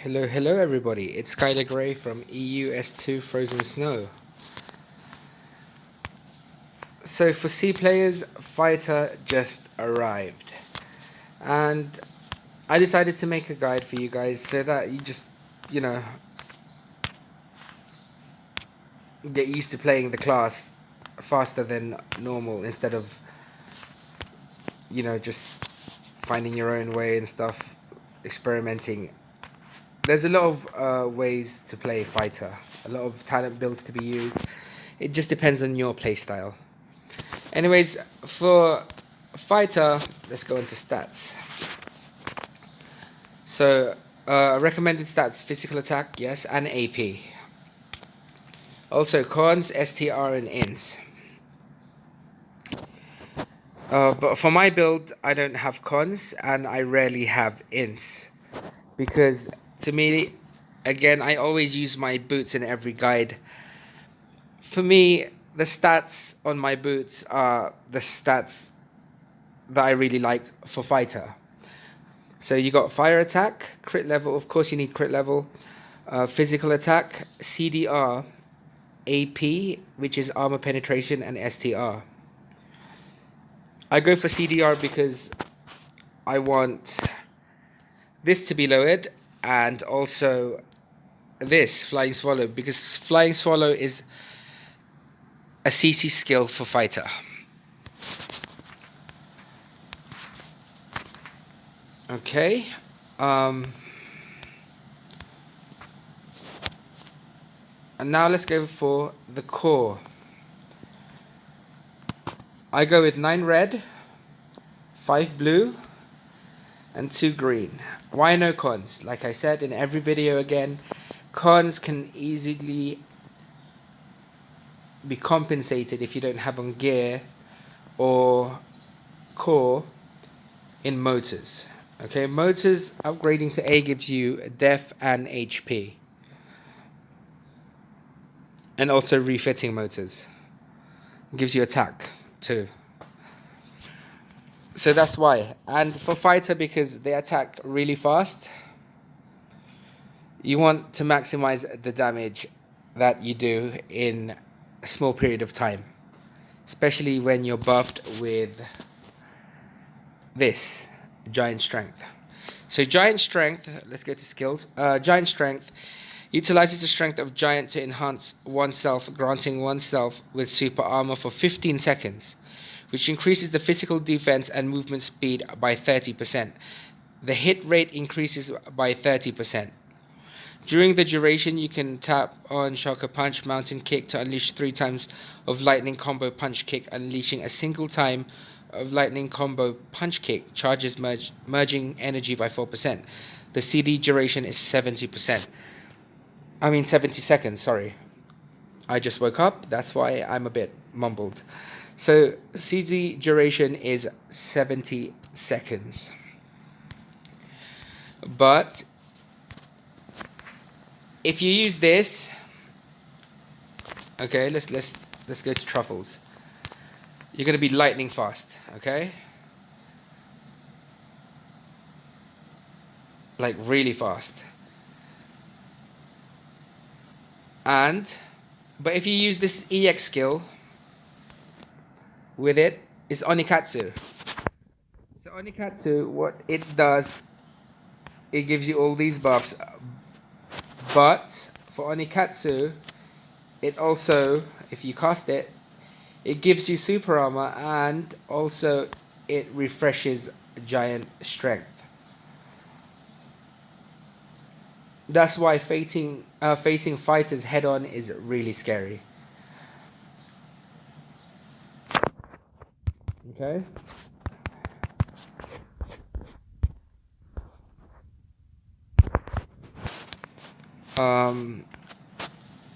Hello everybody, it's Skylar Grey from EUS2 Frozen Snow. So for C players, Fighter just arrived. And I decided to make a guide for you guys so that you just, you know, get used to playing the class faster than normal instead of, just finding your own way and stuff, experimenting. There's a lot of ways to play Fighter, a lot of talent builds to be used. It just depends on your playstyle. Anyways, for Fighter, let's go into stats. So, recommended stats, physical attack, yes, and AP. Also, cons, STR, and INS. But for my build, I don't have cons, and I rarely have INS. Because, to me, again, I always use my boots in every guide. For me, the stats on my boots are the stats that I really like for Fighter. So you got fire attack, crit level, of course you need crit level, physical attack, CDR, AP, which is armor penetration, and STR. I go for CDR because I want this to be lowered, and also this, Flying Swallow, because Flying Swallow is a CC skill for Fighter. Okay. And now let's go for the core. I go with 9 red, 5 blue, and 2 green. Why no cons? Like I said in every video again, cons can easily be compensated if you don't have on gear or core in motors. Okay, motors upgrading to A gives you def and HP. And also refitting motors gives you attack too. So that's why. And for Fighter, because they attack really fast, you want to maximize the damage that you do in a small period of time. Especially when you're buffed with this, Giant Strength. So Giant Strength, let's go to skills. Giant Strength utilizes the strength of Giant to enhance oneself, granting oneself with super armor for 15 seconds, which increases the physical defense and movement speed by 30%. The hit rate increases by 30%. During the duration, you can tap on Shocker Punch, Mountain Kick to unleash 3 times of Lightning Combo Punch Kick, unleashing a single time of Lightning Combo Punch Kick, charges merging energy by 4%. The CD duration is 70 seconds, sorry. I just woke up, that's why I'm a bit mumbled. So CD duration is 70 seconds. But if you use this, okay, let's go to Truffles. You're going to be lightning fast, okay? Like really fast. But if you use this EX skill with it, it's Onikatsu. So Onikatsu, what it does, it gives you all these buffs. But for Onikatsu, it also, if you cast it, it gives you super armor, and also it refreshes Giant Strength. That's why facing fighters head on is really scary. Okay.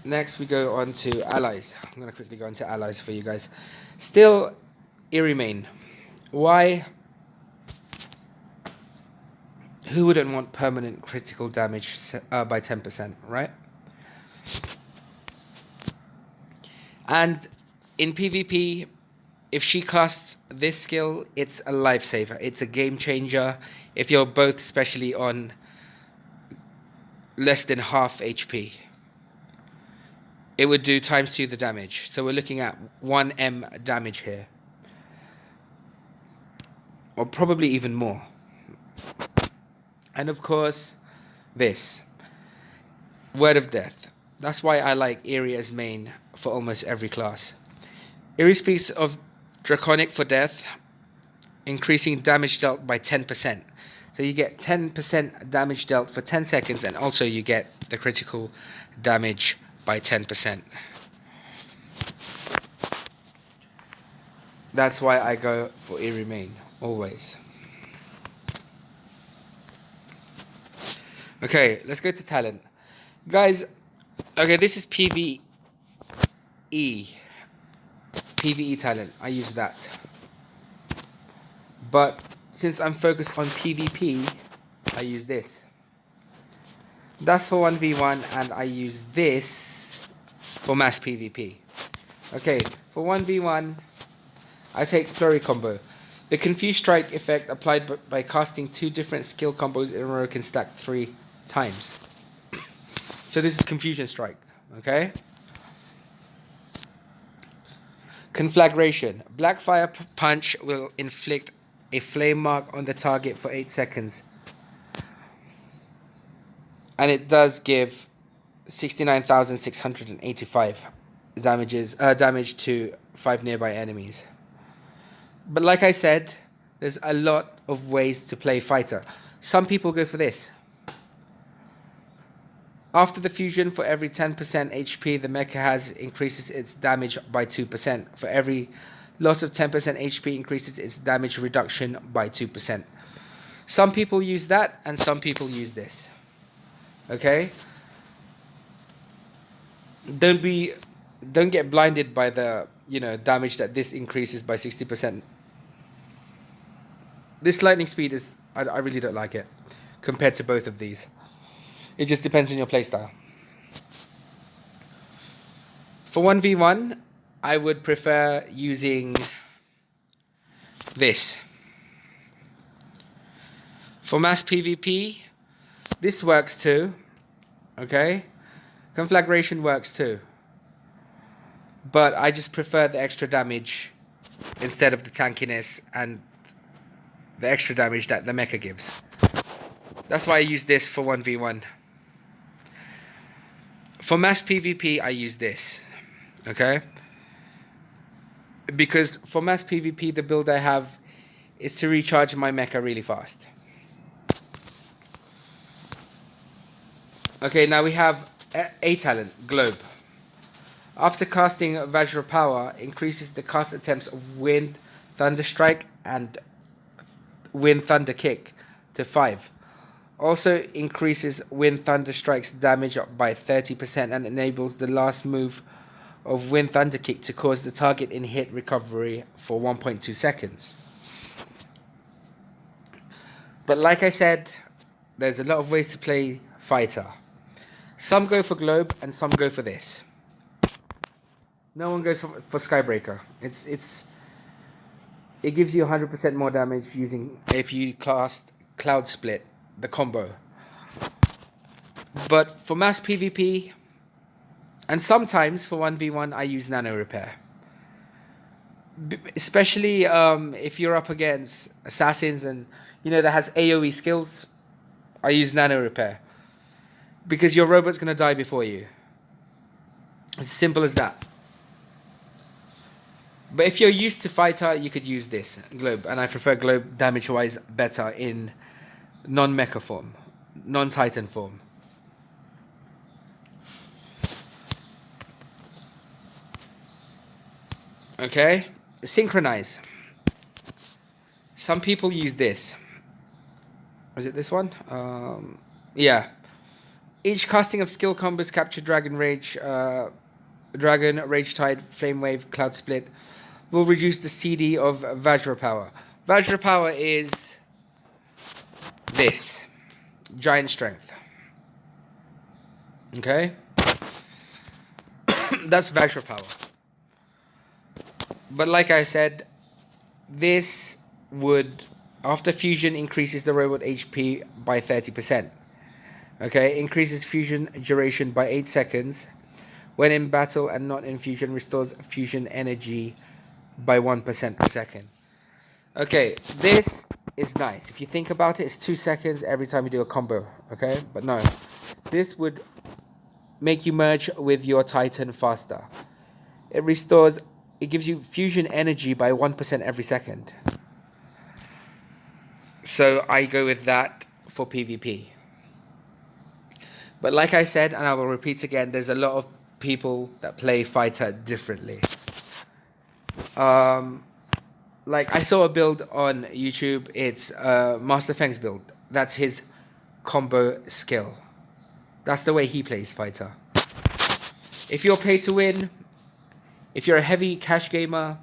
Next we go on to allies. I'm gonna quickly go into allies for you guys. Still, Eerie main. Why? Who wouldn't want permanent critical damage by 10%, right? And in PvP, if she casts this skill, it's a lifesaver. It's a game changer. If you're both, especially on less than half HP, it would do times 2 the damage. So we're looking at 1m damage here. Or probably even more. And of course, this. Word of Death. That's why I like Eerie as main for almost every class. Eerie speaks of Draconic for death, increasing damage dealt by 10%. So you get 10% damage dealt for 10 seconds, and also you get the critical damage by 10%. That's why I go for Eerie main, always. Okay, let's go to talent. Guys, okay, this is PvE. PvE talent, I use that. But since I'm focused on PvP, I use this. That's for 1v1, and I use this for mass PvP. Okay, for 1v1, I take Flurry combo. The Confuse Strike effect applied by casting 2 different skill combos in a row can stack 3 times. So this is Confusion Strike, okay? Conflagration. Blackfire Punch will inflict a flame mark on the target for 8 seconds. And it does give 69,685 damage to 5 nearby enemies. But like I said, there's a lot of ways to play fighter. Some people go for this. After the fusion, for every 10% HP the mecha has, increases its damage by 2%. For every loss of 10% HP, increases its damage reduction by 2%. Some people use that, and some people use this. Okay? Don't get blinded by the, damage that this increases by 60%. This lightning speed is, I really don't like it compared to both of these. It just depends on your playstyle. For 1v1, I would prefer using this. For mass PvP, this works too. Okay? Conflagration works too. But I just prefer the extra damage instead of the tankiness and the extra damage that the mecha gives. That's why I use this for 1v1. For mass PvP, I use this. Okay? Because for mass PvP, the build I have is to recharge my mecha really fast. Okay, now we have a talent, Globe. After casting Vajra Power, increases the cast attempts of Wind, Thunder Strike, and Wind Thunder Kick to 5. Also increases Wind Thunder Strike's damage up by 30% and enables the last move of Wind Thunder Kick to cause the target in hit recovery for 1.2 seconds. But like I said, there's a lot of ways to play fighter. Some go for Globe and some go for this. No one goes for Skybreaker. It gives you 100% more damage if you cast Cloud Split, the combo. But for mass PvP, and sometimes for 1v1, I use Nano Repair. Especially if you're up against assassins and, that has AoE skills, I use Nano Repair. Because your robot's going to die before you. It's as simple as that. But if you're used to fighter, you could use this, Globe. And I prefer Globe damage-wise better in non-mecha form, non-titan form. Okay, Synchronize. Some people use this. Is it this one? Yeah. Each casting of skill combos capture Dragon, Rage Tide, Flame Wave, Cloud Split will reduce the CD of Vajra Power. Vajra Power is this. Giant Strength. Okay? That's Vajra Power. But like I said, this would, after fusion, increases the robot HP by 30%. Okay, increases fusion duration by 8 seconds. When in battle and not in fusion, restores fusion energy by 1% per second. Okay, this is nice. If you think about it, it's 2 seconds every time you do a combo. Okay, but no. This would make you merge with your Titan faster. It gives you fusion energy by 1% every second. So I go with that for PvP. But like I said, and I will repeat again, there's a lot of people that play fighter differently. Like I saw a build on YouTube. It's Master Feng's build. That's his combo skill. That's the way he plays fighter. If you're pay to win, if you're a heavy cash gamer,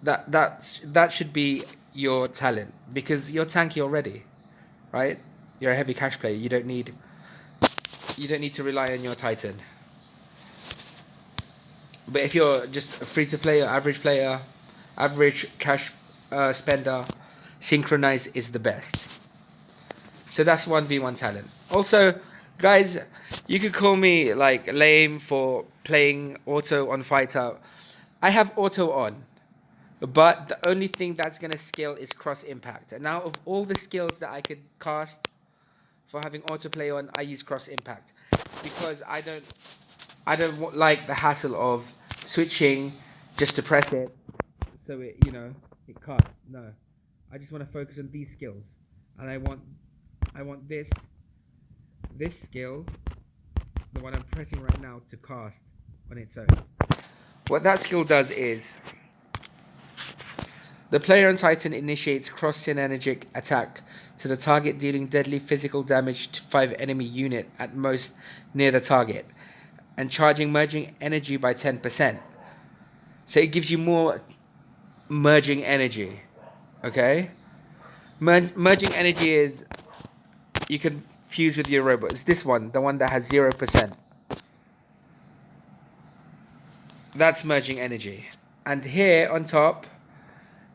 that should be your talent, because you're tanky already, right? You're a heavy cash player. You don't need to rely on your Titan. But if you're just a free to play or average player, average cash spender, synchronize is the best. So that's 1v1 talent. Also, guys, you could call me like lame for playing auto on fighter. I have auto on, but the only thing that's gonna scale is cross impact. And now of all the skills that I could cast for having auto play on, I use cross impact because I don't like the hassle of switching just to press it so it casts. No, I just want to focus on these skills, and I want this skill, the one I'm pressing right now, to cast on its own. What that skill does is the player on Titan initiates cross-synergic attack to the target, dealing deadly physical damage to 5 enemy unit at most near the target, and charging merging energy by 10%. So it gives you more merging energy. Okay? Merging energy is you can fuse with your robot. It's this one, the one that has 0%. That's merging energy. And here on top,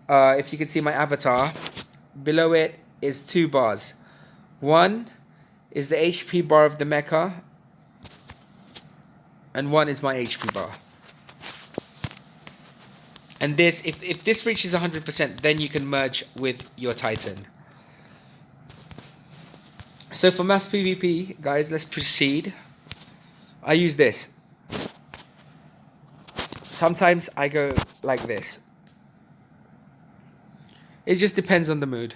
if you can see my avatar, below it is 2 bars. One is the HP bar of the mecha, and one is my HP bar. And this, if this reaches 100%, then you can merge with your Titan. So for mass PvP, guys, let's proceed. I use this. Sometimes I go like this. It just depends on the mood.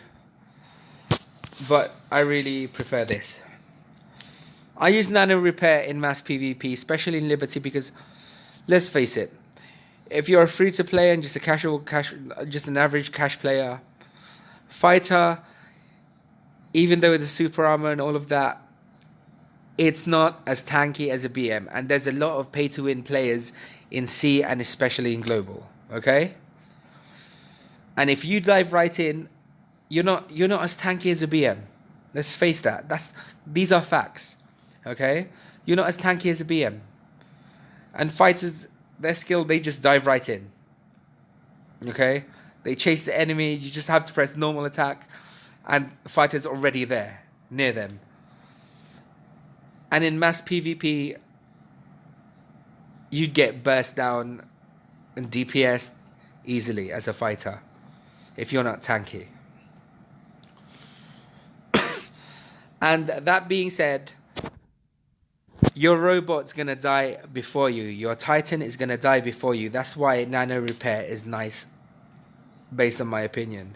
But I really prefer this. I use nano repair in mass PvP, especially in Liberty, because let's face it, if you're a free to play and just just an average cash player, fighter, even though it's a super armor and all of that, it's not as tanky as a BM, and there's a lot of pay to win players in C and especially in global. Okay, and if you dive right in, you're not as tanky as a BM. Let's face that. These are facts. Okay, you're not as tanky as a BM, and fighters, their skill, they just dive right in. Okay, they chase the enemy. You just have to press normal attack, and the fighter's already there near them. And in mass PvP, you'd get burst down and DPS easily as a fighter if you're not tanky. And that being said, your robot's gonna die before you. Your Titan is gonna die before you. That's why nano repair is nice, based on my opinion.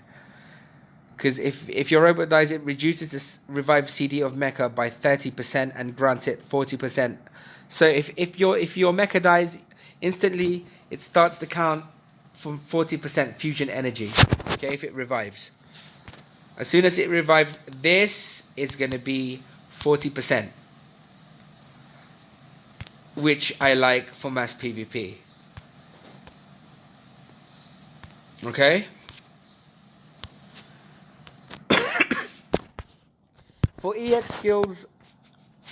Because if your robot dies, it reduces the revive CD of mecha by 30% and grants it 40%. So if your mecha dies instantly, it starts the count from 40% fusion energy. Okay, if it revives. As soon as it revives, this is going to be 40%, which I like for mass PvP. Okay? For EX skills,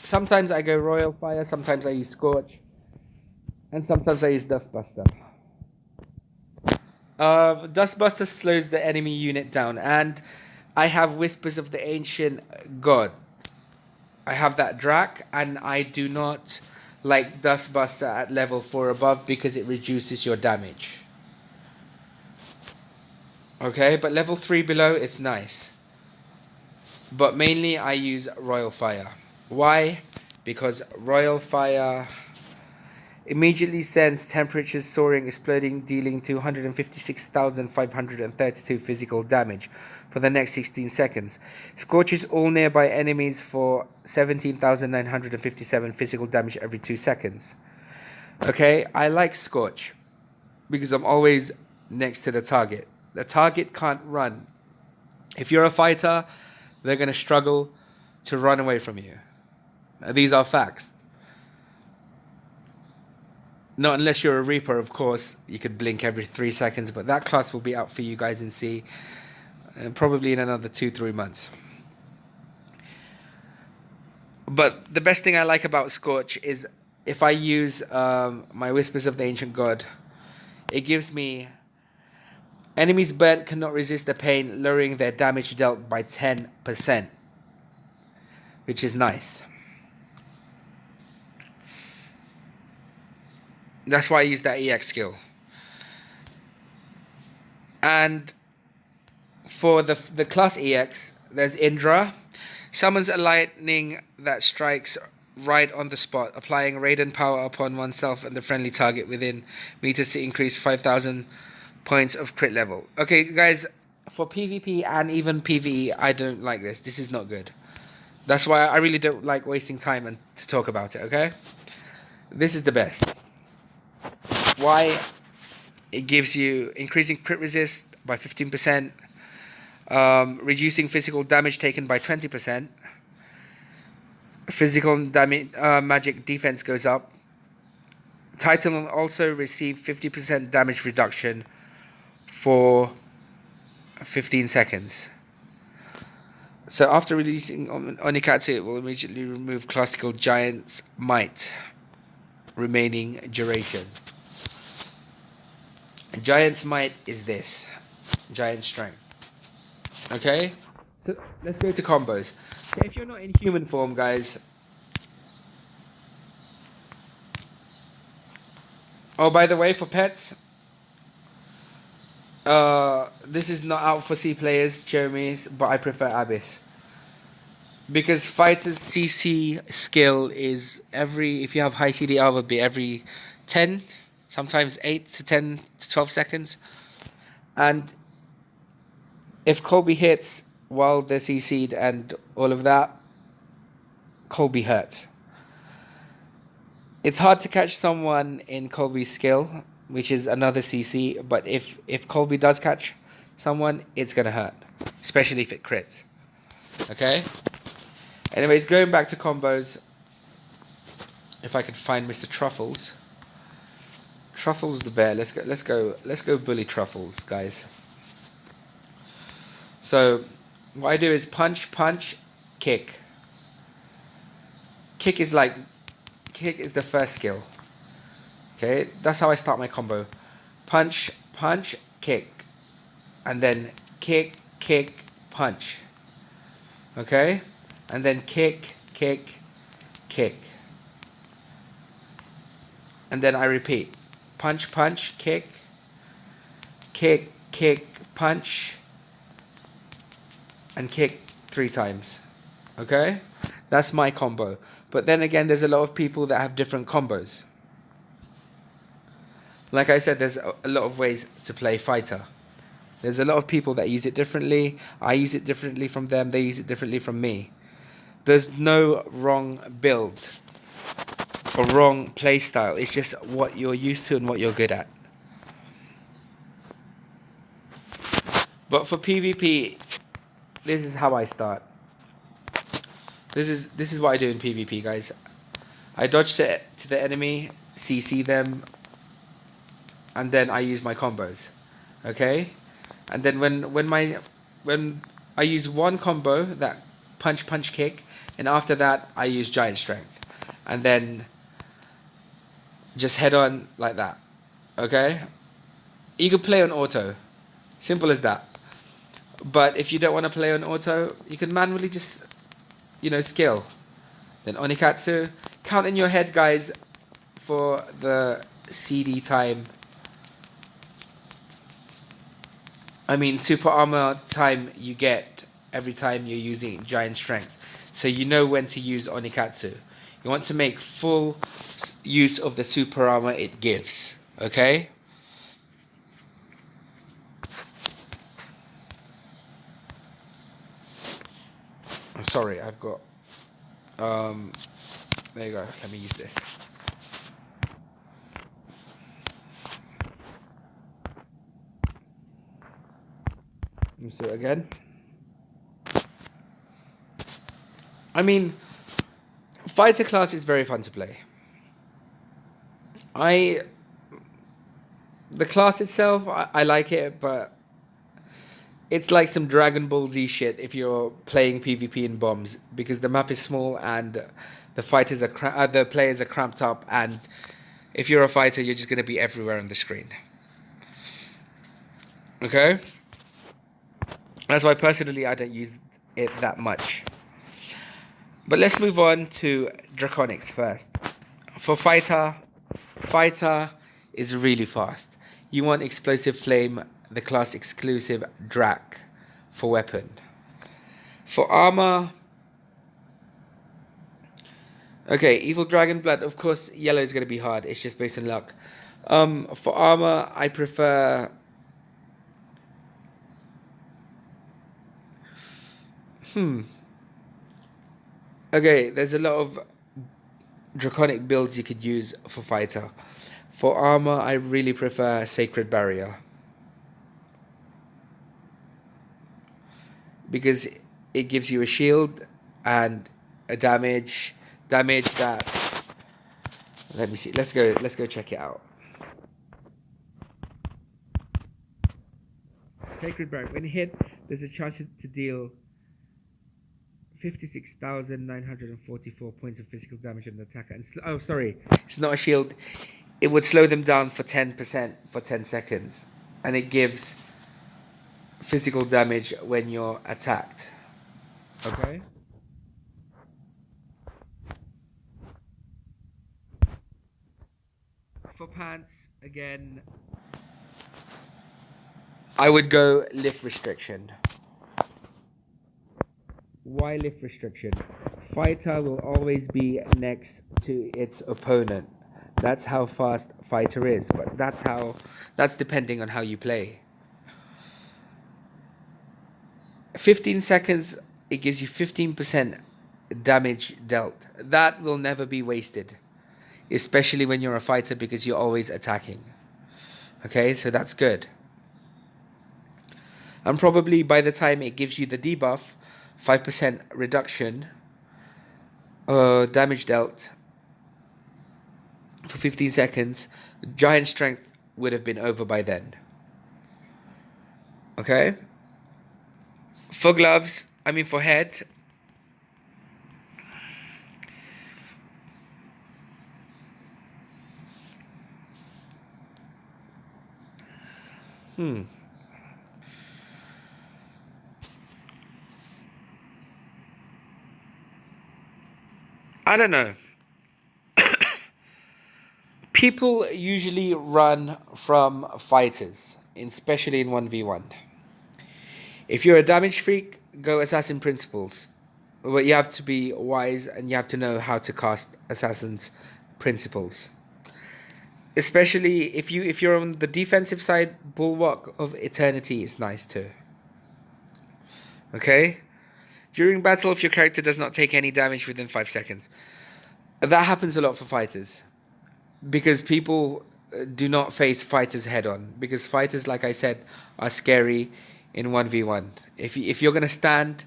sometimes I go Royal Fire, sometimes I use Scorch, and sometimes I use Dustbuster. Dustbuster slows the enemy unit down, and I have Whispers of the Ancient God. I have that Drac, and I do not like Dustbuster at level 4 above because it reduces your damage. Okay, but level 3 below, it's nice. But mainly I use Royal Fire. Why? Because Royal Fire immediately sends temperatures soaring, exploding, dealing 256,532 physical damage for the next 16 seconds. Scorches all nearby enemies for 17,957 physical damage every 2 seconds. Okay, I like Scorch because I'm always next to the target. The target can't run. If you're a fighter, they're going to struggle to run away from you. These are facts. Not unless you're a Reaper, of course. You could blink every 3 seconds, but that class will be out for you guys in C probably in another 2-3 months. But the best thing I like about Scorch is if I use my Whispers of the Ancient God, it gives me enemies burnt cannot resist the pain, lowering their damage dealt by 10%, which is nice. That's why I use that EX skill. And for the class EX, there's Indra. Summons a lightning that strikes right on the spot, applying Raiden power upon oneself and the friendly target within meters to increase 5,000 points of crit level. Okay, guys, for PvP and even PvE, I don't like this. This is not good. That's why I really don't like wasting time and to talk about it, okay? This is the best. Why? It gives you increasing crit resist by 15%, reducing physical damage taken by 20%. Physical damage, magic defense goes up. Titan will also receive 50% damage reduction for 15 seconds. So after releasing Onikatsu, it will immediately remove classical Giant's Might, remaining duration. Giant's Might is this. Giant Strength. Okay? So let's go to combos. So if you're not in human form, guys. Oh, by the way, for pets, this is not out for C players, Jeremy's, but I prefer Abyss. Because fighters' CC skill is if you have high CDR, would be every 10, sometimes 8 to 10 to 12 seconds. And if Colby hits while they're CC'd and all of that, Colby hurts. It's hard to catch someone in Colby's skill, which is another CC, but if Colby does catch someone, it's going to hurt, especially if it crits. Okay? Anyways, going back to combos, if I could find Mr. Truffles. Truffles the bear. Let's go bully Truffles, guys. So what I do is punch, kick. Kick is the first skill. Okay, that's how I start my combo. Punch, kick. And then kick, punch. Okay? And then kick. And then I repeat. Punch, kick, punch, and kick 3 times. Okay? That's my combo. But then again, there's a lot of people that have different combos. Like I said, there's a lot of ways to play fighter. There's a lot of people that use it differently. I use it differently from them. They use it differently from me. There's no wrong build or wrong play style. It's just what you're used to and what you're good at. But for PvP, this is how I start. This is what I do in PvP, guys. I dodge to the enemy, CC them, and then I use my combos. Okay? And then when I use one combo, that punch, kick, and after that I use Giant Strength. And then just head on like that. Okay? You can play on auto. Simple as that. But if you don't want to play on auto, you can manually just, skill. Then Onikatsu. Count in your head, guys, for the CD time. I mean, super armor time you get every time you're using giant strength. So you know when to use Onikatsu. You want to make full use of the super armor it gives. Okay? I'm sorry, I've got... there you go. Let me use this. So again. I mean, fighter class is very fun to play. The class itself, I like it, but it's like some Dragon Ball Z shit if you're playing PvP in bombs, because the map is small and the fighters are the players are cramped up, and if you're a fighter, you're just gonna be everywhere on the screen. Okay, that's why personally I don't use it that much. But let's move on to Draconics first. For fighter is really fast. You want Explosive Flame, the class exclusive Drac for weapon. For armor, okay, Evil Dragon Blood, of course, yellow is going to be hard. It's just based on luck. For armor, I prefer... Okay, there's a lot of Draconic builds you could use for fighter. For armor, I really prefer Sacred Barrier, because it gives you a shield and a damage that... Let me see. Let's go check it out. Sacred Barrier. When hit, there's a chance to deal 56,944 points of physical damage on the attacker. And oh, sorry, it's not a shield. It would slow them down for 10% for 10 seconds, and it gives physical damage when you're attacked. Okay. For pants, again, I would go lift restriction. Why lift restriction? Fighter will always be next to its opponent. That's how fast fighter is, but that's depending on how you play. 15 seconds, it gives you 15% damage dealt. That will never be wasted, especially when you're a fighter, because you're always attacking. Okay, so that's good. And probably by the time it gives you the debuff, 5% reduction damage dealt for 15 seconds, giant strength would have been over by then. Okay? For gloves, for head, I don't know. People usually run from fighters, especially in 1v1. If you're a damage freak, go Assassin Principles. But you have to be wise and you have to know how to cast Assassin's Principles. Especially if you're on the defensive side, Bulwark of Eternity is nice too. Okay? During battle, if your character does not take any damage within 5 seconds. That happens a lot for fighters, because people do not face fighters head on, because fighters, like I said, are scary in 1v1. If you're going to stand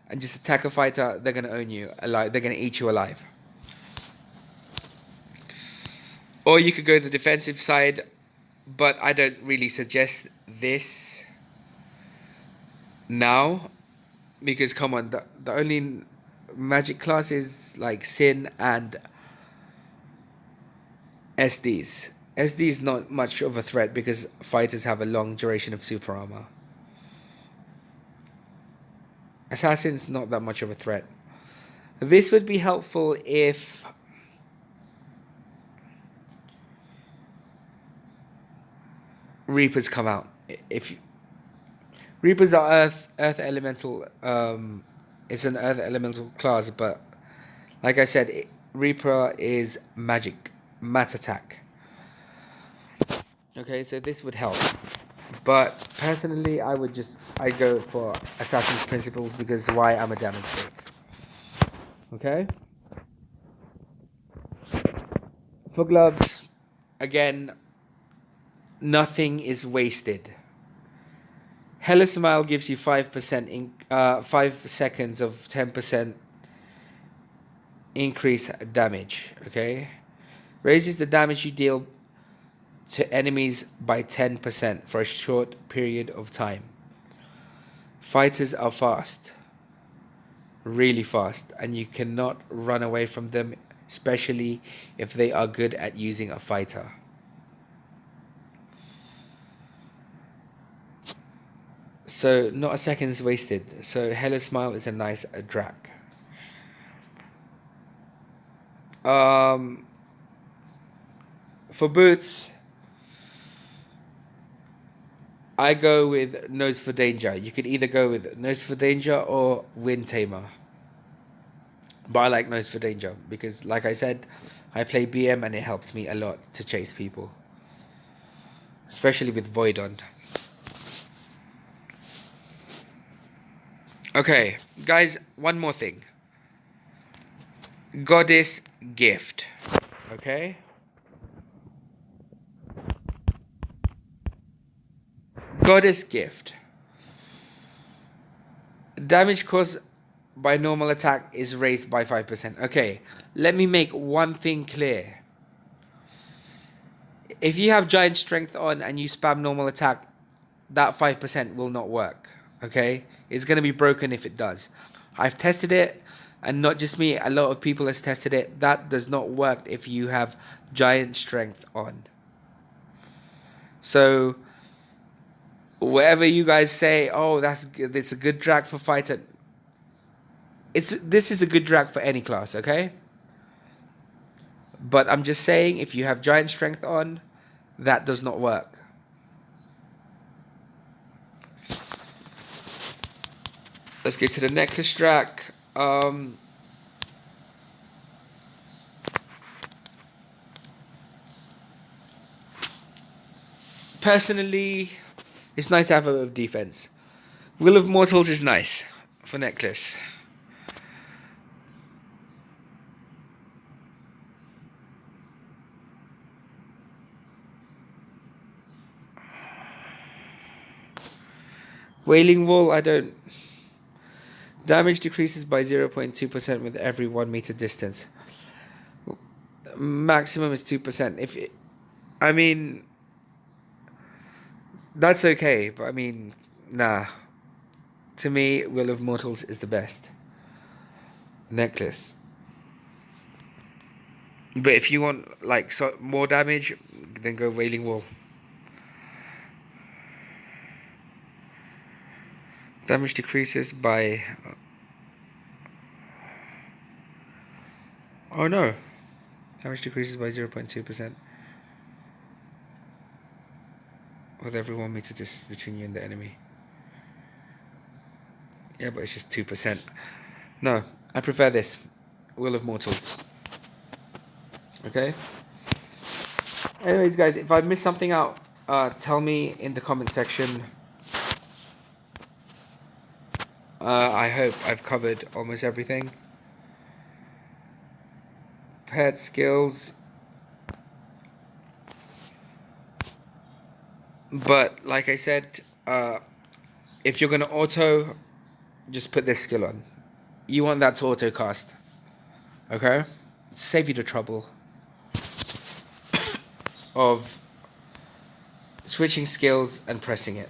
and just attack a fighter, they're going to own you alive. They're going to eat you alive. Or you could go the defensive side, but I don't really suggest this now, because come on, the only magic classes like Sin and SDs. SD is not much of a threat because fighters have a long duration of super armor. Assassin's not that much of a threat. This would be helpful if Reapers come out. If Reapers are Earth Elemental, it's an Earth Elemental class, but like I said, Reaper is magic, mat attack. Okay, so this would help. But personally, I go for Assassin's Principles because why? I'm a damage break. Okay? For gloves, again, nothing is wasted. Hella Smile gives you 5% 5 seconds of 10% increase damage, okay? Raises the damage you deal to enemies by 10% for a short period of time. Fighters are fast, really fast, and you cannot run away from them, especially if they are good at using a fighter. So not a second is wasted. So Hella Smile is a nice Drac. For boots, I go with Nose for Danger. You could either go with Nose for Danger or Wind Tamer. But I like Nose for Danger because, like I said, I play BM and it helps me a lot to chase people. Especially with Void on. Okay, guys, one more thing. Goddess Gift. Okay? Goddess Gift. Damage caused by normal attack is raised by 5%. Okay, let me make one thing clear. If you have giant strength on and you spam normal attack, that 5% will not work. Okay? It's going to be broken if it does. I've tested it, and not just me, a lot of people has tested it. That does not work if you have giant strength on. So whatever you guys say, oh, it's a good drag for fighter. This is a good drag for any class, okay? But I'm just saying, if you have giant strength on, that does not work. Let's get to the necklace drag. Personally, it's nice to have a bit of defense. Will of Mortals is nice for necklace. Wailing Wall, I don't. Damage decreases by 0.2% with every 1 meter distance. Maximum is 2%. I mean, that's okay, but I mean, nah. To me, Will of Mortals is the best necklace. But if you want like more damage, then go Wailing Wall. Damage decreases by. Oh no. Damage decreases by 0.2% with every 1 meter distance between you and the enemy. Yeah, but it's just 2%. No, I prefer this. Will of Mortals. Okay? Anyways, guys, if I missed something out, tell me in the comment section. I hope I've covered almost everything. Pet skills. But, like I said, if you're going to auto, just put this skill on. You want that to auto cast. Okay? Save you the trouble of switching skills and pressing it.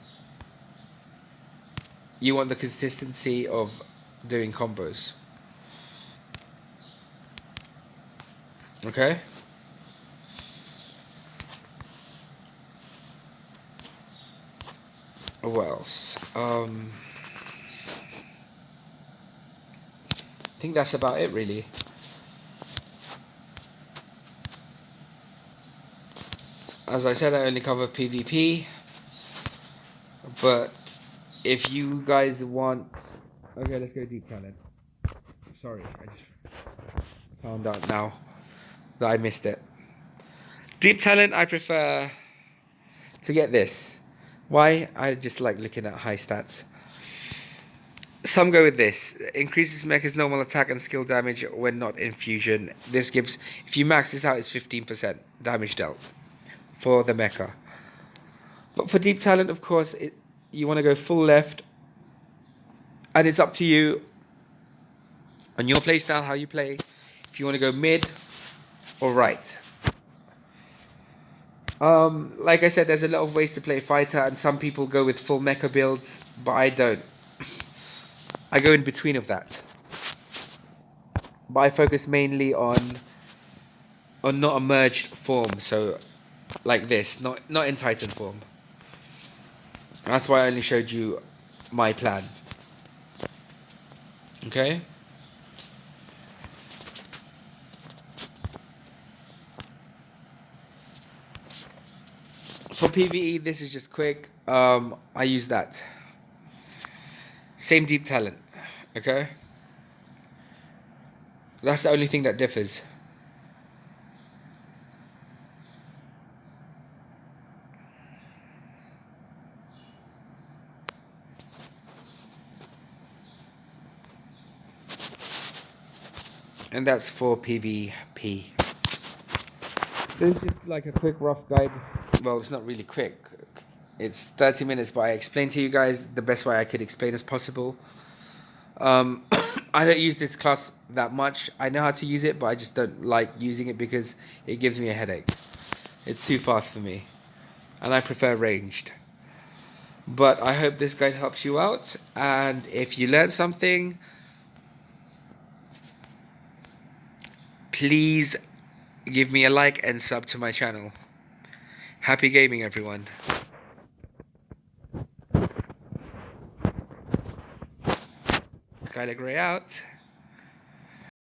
You want the consistency of doing combos. Okay? What else? I think that's about it, really. As I said, I only cover PvP, but if you guys want... Okay, let's go Deep Talent. Sorry, I just found out now that I missed it. Deep Talent, I prefer to get this. Why? I just like looking at high stats. Some go with this. Increases mecha's normal attack and skill damage when not in fusion. This gives... If you max this out, it's 15% damage dealt for the mecha. But for Deep Talent, of course, you want to go full left. And it's up to you on your playstyle, how you play. If you want to go mid or right. Like I said, there's a lot of ways to play fighter, and some people go with full mecha builds, but I don't. I go in between of that. But I focus mainly on not a merged form, so like this, not in Titan form. That's why I only showed you my plan. Okay? For PvE, this is just quick. I use that. Same Deep Talent. Okay? That's the only thing that differs. And that's for PvP. This is just like a quick rough guide. Well, it's not really quick. It's 30 minutes, but I explained to you guys the best way I could explain as possible. I don't use this class that much. I know how to use it, but I just don't like using it because it gives me a headache. It's too fast for me. And I prefer ranged. But I hope this guide helps you out. And if you learned something, please give me a like and sub to my channel. Happy gaming, everyone. Skylar Grey out.